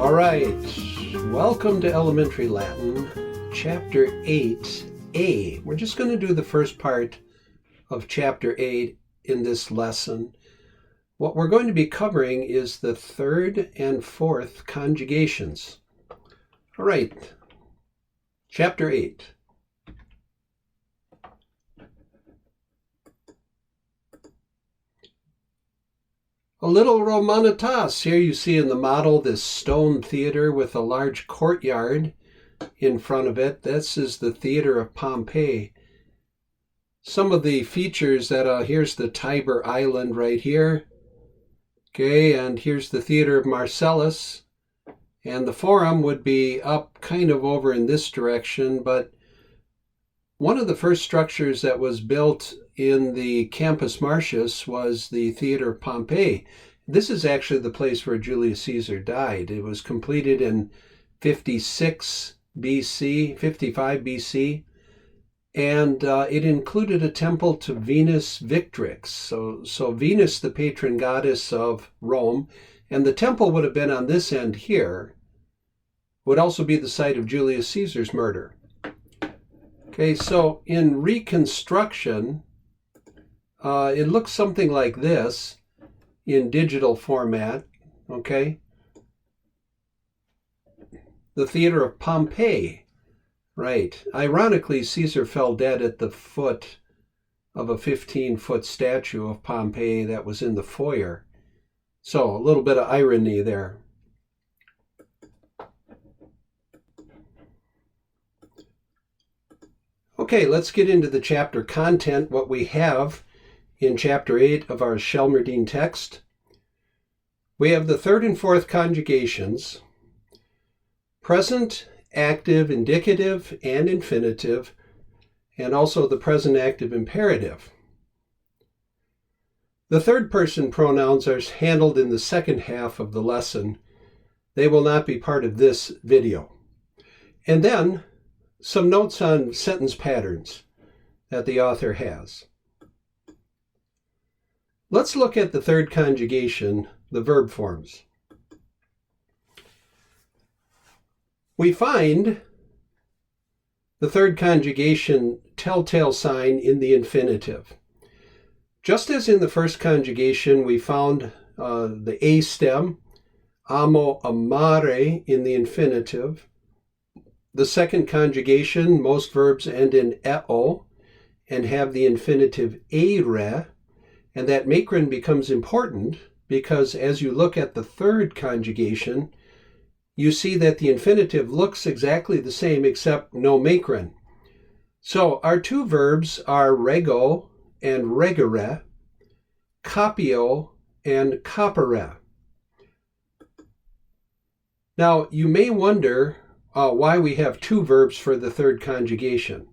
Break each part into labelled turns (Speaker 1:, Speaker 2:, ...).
Speaker 1: All right, welcome to Elementary Latin, Chapter 8a. We're just going to do the first part of Chapter 8 in this lesson. What we're going to be covering is the third and fourth conjugations. All right, Chapter 8. A little Romanitas. Here you see in the model this stone theater with a large courtyard in front of it. This is the theater of Pompeii. Some of the features that, here's the Tiber Island right here. Okay, and here's the theater of Marcellus. And the forum would be up kind of over in this direction, but one of the first structures that was built in the Campus Martius was the Theater of Pompeii. This is actually the place where Julius Caesar died. It was completed in 55 BC, and it included a temple to Venus Victrix. So Venus, the patron goddess of Rome, and the temple would have been on this end here, would also be the site of Julius Caesar's murder. Okay, so in reconstruction, it looks something like this in digital format, okay? The Theater of Pompeii, right. Ironically, Caesar fell dead at the foot of a 15-foot statue of Pompeii that was in the foyer. So a little bit of irony there. Okay, let's get into the chapter content, what we have in Chapter 8 of our Shelmerdine text. We have the third and fourth conjugations, present, active, indicative, and infinitive, and also the present active imperative. The third person pronouns are handled in the second half of the lesson. They will not be part of this video. And then some notes on sentence patterns that the author has. Let's look at the third conjugation, the verb forms. We find the third conjugation telltale sign in the infinitive. Just as in the first conjugation, we found the a stem, amo, amare, in the infinitive. The second conjugation, most verbs end in eo and have the infinitive ere, and that macron becomes important because as you look at the third conjugation, you see that the infinitive looks exactly the same except no macron. So our two verbs are rego and regere, capio and capere. Now you may wonder why we have two verbs for the third conjugation.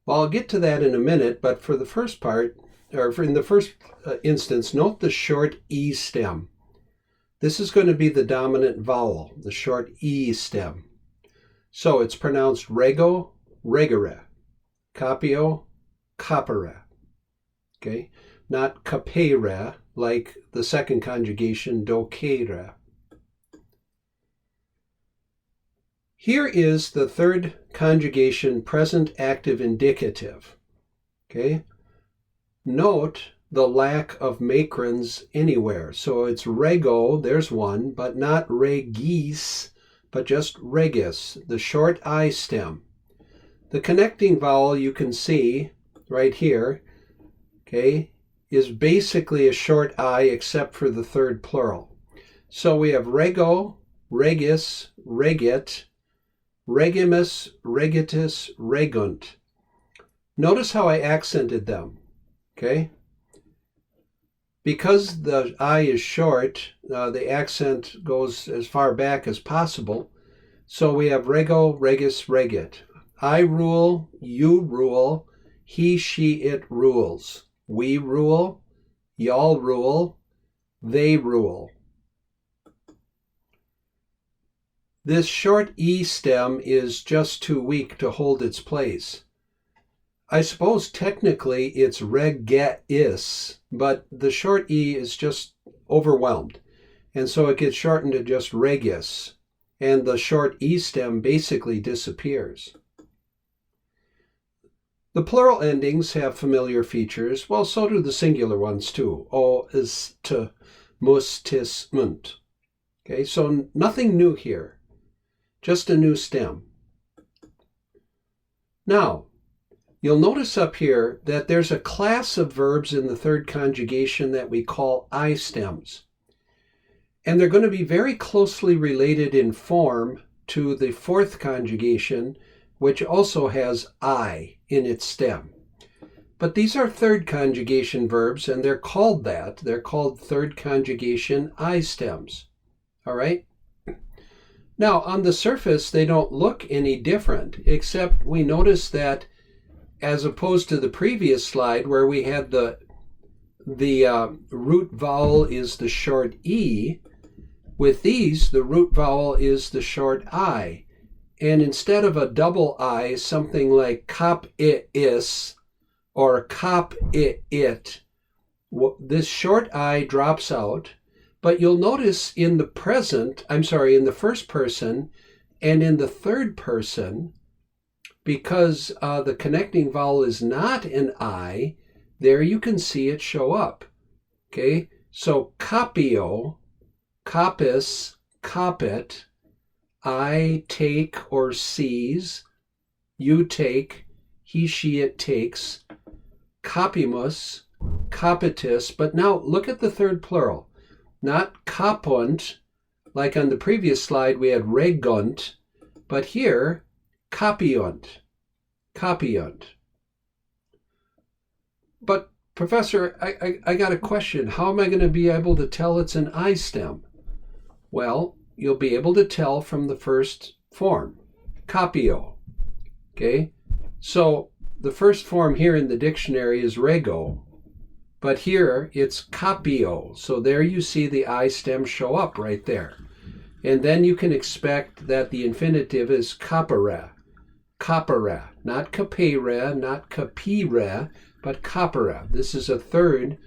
Speaker 1: Well, I'll get to that in a minute, but for the first part, in the first instance, note the short E stem. This is going to be the dominant vowel, the short E stem. So it's pronounced rego, regere, capio, capere. Okay, not capere like the second conjugation, docere. Here is the third conjugation, present active indicative. Okay? Note the lack of macrons anywhere. So it's rego, there's one, but not regis, but just regis, the short I stem. The connecting vowel you can see right here, okay, is basically a short I except for the third plural. So we have rego, regis, regit, regimus, regitus, regunt. Notice how I accented them, okay? Because the I is short, the accent goes as far back as possible. So we have rego, regis, regit. I rule, you rule, he, she, it rules. We rule, y'all rule, they rule. This short E stem is just too weak to hold its place. I suppose technically it's regis, but the short E is just overwhelmed. and so it gets shortened to just regius, and the short E stem basically disappears. The plural endings have familiar features. Well, so do the singular ones too. O, is, to, mus, tis, munt. Okay, so nothing new here, just a new stem. Now, you'll notice up here that there's a class of verbs in the third conjugation that we call I stems. And they're going to be very closely related in form to the fourth conjugation, which also has I in its stem. But these are third conjugation verbs, and they're called that. They're called third conjugation I stems. All right? Now, on the surface, they don't look any different, except we notice that as opposed to the previous slide where we had the root vowel is the short E, with these, the root vowel is the short I. And instead of a double I, something like kop it is or kop it it, this short I drops out. But you'll notice in the in the first person and in the third person, because the connecting vowel is not an I, there you can see it show up. Okay, so copio, copis, copit, I take or seize, you take, he, she, it takes, copimus, copitus, but now look at the third plural. Not copunt, like on the previous slide we had regunt, but here, copiunt, copiunt. But Professor, I got a question. How am I going to be able to tell it's an I stem? Well, you'll be able to tell from the first form, copio. Okay, so the first form here in the dictionary is rego, but here it's copio. So there you see the I stem show up right there. And then you can expect that the infinitive is copere, copere, not capere, not capire, but copere. This is a third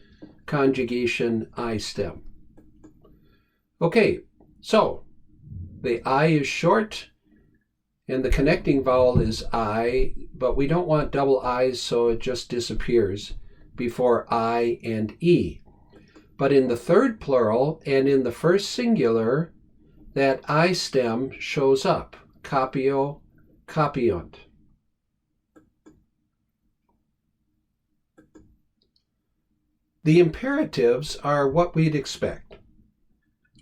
Speaker 1: conjugation I stem. Okay, so the I is short and the connecting vowel is I, but we don't want double I's, so it just disappears before I and E. But in the third plural and in the first singular, that I stem shows up, copio, copiunt. The imperatives are what we'd expect.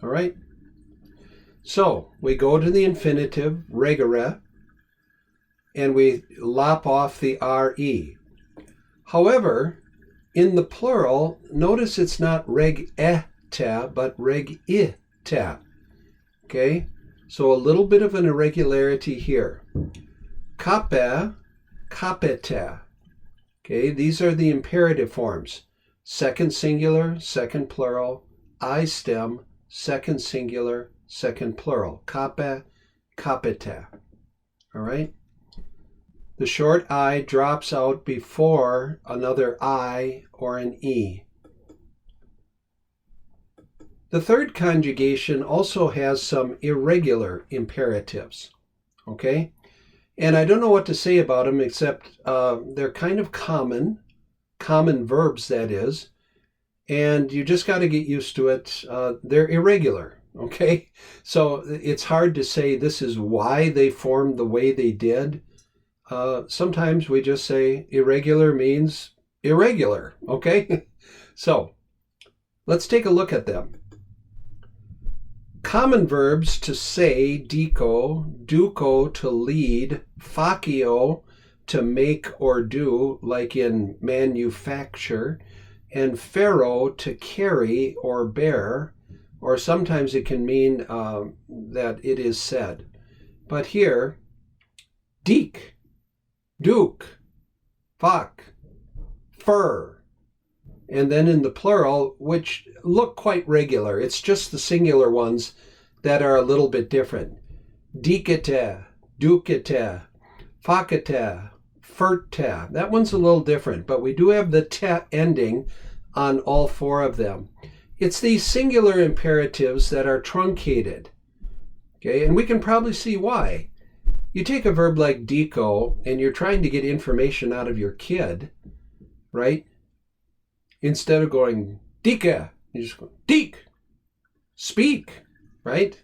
Speaker 1: All right? So we go to the infinitive, regere, and we lop off the RE. However, in the plural, notice it's not reg-e-ta, but reg-i-ta. Okay? So a little bit of an irregularity here. Cape, capita. Okay? These are the imperative forms. Second singular, second plural, I stem, second singular, second plural. Cape, capita. All right? The short I drops out before another I or an E. The third conjugation also has some irregular imperatives. Okay? And I don't know what to say about them except they're kind of common verbs, that is, and you just got to get used to it. They're irregular, okay? So it's hard to say this is why they formed the way they did. Sometimes we just say irregular means irregular, okay? So let's take a look at them. Common verbs to say, dico, duco, to lead, facio, to make or do, like in manufacture, and fero, to carry or bear, or sometimes it can mean that it is said. But here, deek, duke, fac, fur, and then in the plural, which look quite regular. It's just the singular ones that are a little bit different. Dicite, ducite, facite, furte. That one's a little different, but we do have the te ending on all four of them. It's these singular imperatives that are truncated. Okay, and we can probably see why. You take a verb like dico and you're trying to get information out of your kid, right? Instead of going dika, you just go dik, speak, right?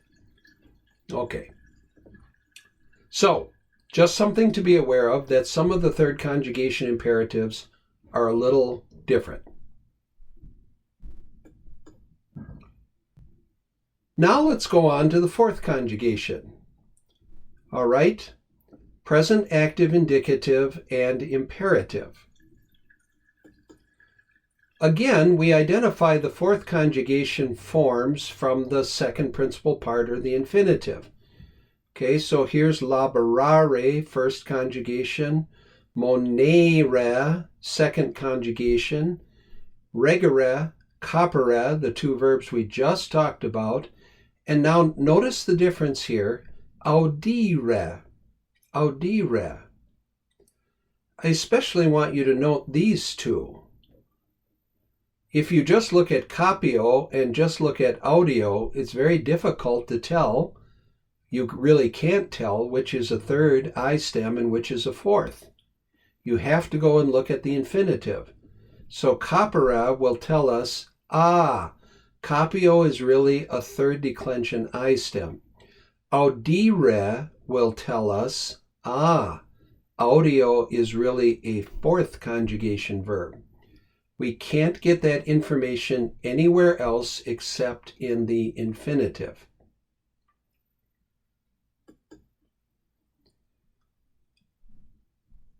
Speaker 1: Okay. So, just something to be aware of, that some of the third conjugation imperatives are a little different. Now let's go on to the fourth conjugation. All right, present active indicative and imperative. Again, we identify the fourth conjugation forms from the second principal part, or the infinitive. Okay, so here's laborare, first conjugation, monere, second conjugation, regere, capere, the two verbs we just talked about. And now notice the difference here, audire, audire. I especially want you to note these two. If you just look at capio and just look at audio, it's very difficult to tell. You really can't tell which is a third I stem and which is a fourth. You have to go and look at the infinitive. So capere will tell us, capio is really a third declension I stem. Audire will tell us, audio is really a fourth conjugation verb. We can't get that information anywhere else except in the infinitive.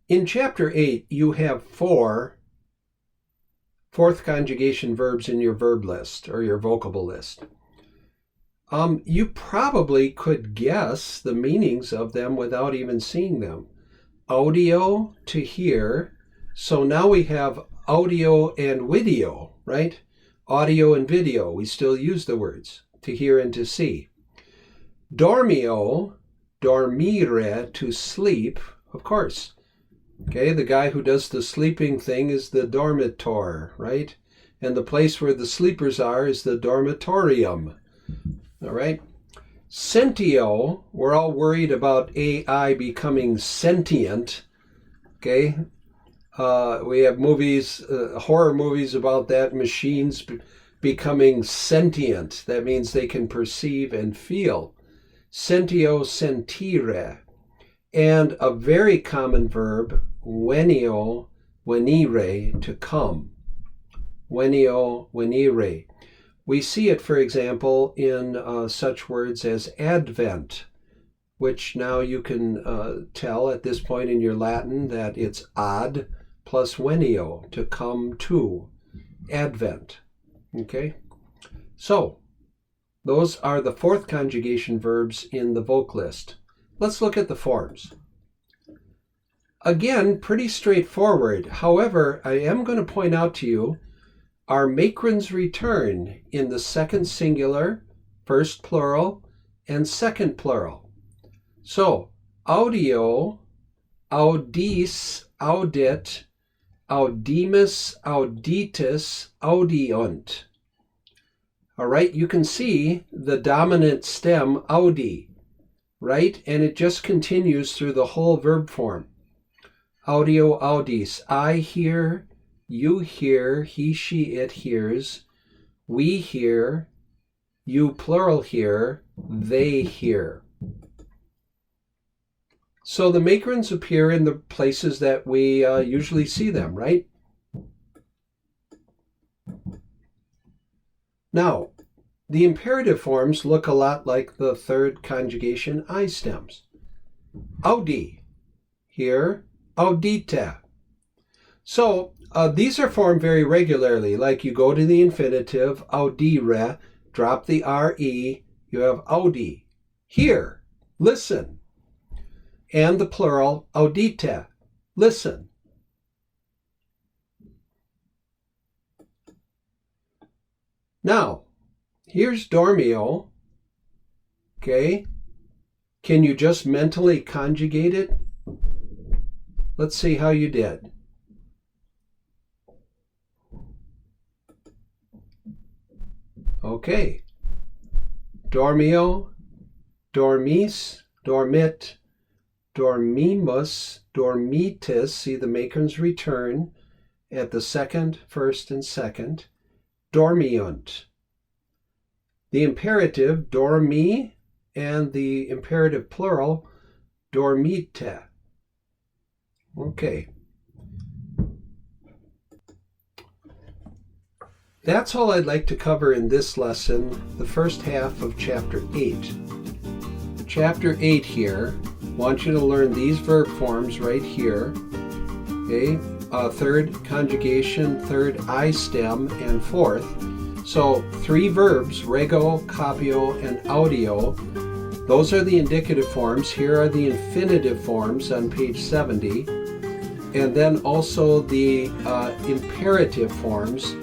Speaker 1: In Chapter 8, you have 4 fourth conjugation verbs in your verb list, or your vocable list. You probably could guess the meanings of them without even seeing them. Audio, to hear. So now we have audio and video, right? Audio and video, we still use the words, to hear and to see. Dormio, dormire, to sleep, of course. Okay, the guy who does the sleeping thing is the dormitor, right? And the place where the sleepers are is the dormitorium. All right. Sentio, we're all worried about AI becoming sentient. Okay. We have movies, horror movies about that, machines becoming sentient. That means they can perceive and feel. Sentio, sentire. And a very common verb, venio, venire, to come. Venio, venire. We see it, for example, in such words as advent, which now you can tell at this point in your Latin that it's ad plus venio, to come to. Advent. Okay? So, those are the fourth conjugation verbs in the voc list. Let's look at the forms. Again, pretty straightforward. However, I am going to point out to you our makrons return in the second singular, first plural, and second plural. So, audio, audis, audit, audimus, auditus, audiunt. All right, you can see the dominant stem, audi, right? And it just continues through the whole verb form. Audio, audis, I hear, you hear, he, she, it hears, we hear, you plural hear, they hear. So the makrons appear in the places that we usually see them, right? Now, the imperative forms look a lot like the third conjugation I stems. Audi, here, audita. So these are formed very regularly, like you go to the infinitive, audire, drop the re, you have audi. Hear, listen. And the plural, audita, listen. Now, here's dormio. Okay. Can you just mentally conjugate it? Let's see how you did. Okay. Dormio, dormis, dormit, dormimus, dormitis. See the Maker's return at the second, first, and second. Dormiunt. The imperative, dormi, and the imperative plural, dormite. Okay. That's all I'd like to cover in this lesson, the first half of Chapter 8. Chapter 8 here, I want you to learn these verb forms right here. Okay, third conjugation, third I stem, and fourth. So 3 verbs, rego, capio, and audio. Those are the indicative forms. Here are the infinitive forms on page 70. And then also the imperative forms.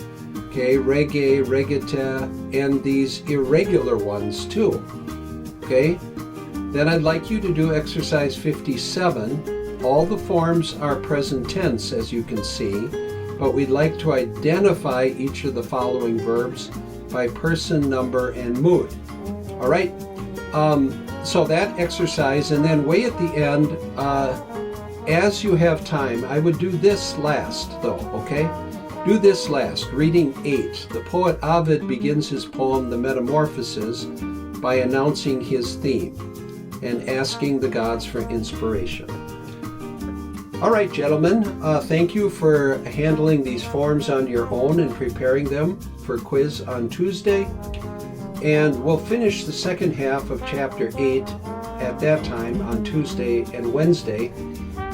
Speaker 1: Okay, rege, regita, and these irregular ones too. Okay, then I'd like you to do exercise 57. All the forms are present tense, as you can see, but we'd like to identify each of the following verbs by person, number, and mood. All right, so that exercise, and then way at the end, as you have time, I would do this last though, okay? Do this last, reading 8. The poet Ovid begins his poem, The Metamorphoses, by announcing his theme and asking the gods for inspiration. All right, gentlemen, thank you for handling these forms on your own and preparing them for quiz on Tuesday. And we'll finish the second half of Chapter 8 at that time on Tuesday and Wednesday.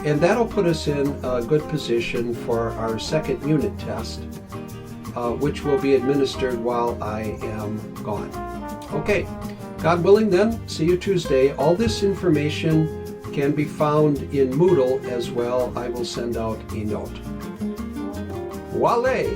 Speaker 1: And that'll put us in a good position for our second unit test, which will be administered while I am gone. Okay, God willing then, see you Tuesday. All this information can be found in Moodle as well. I will send out a note. Wale!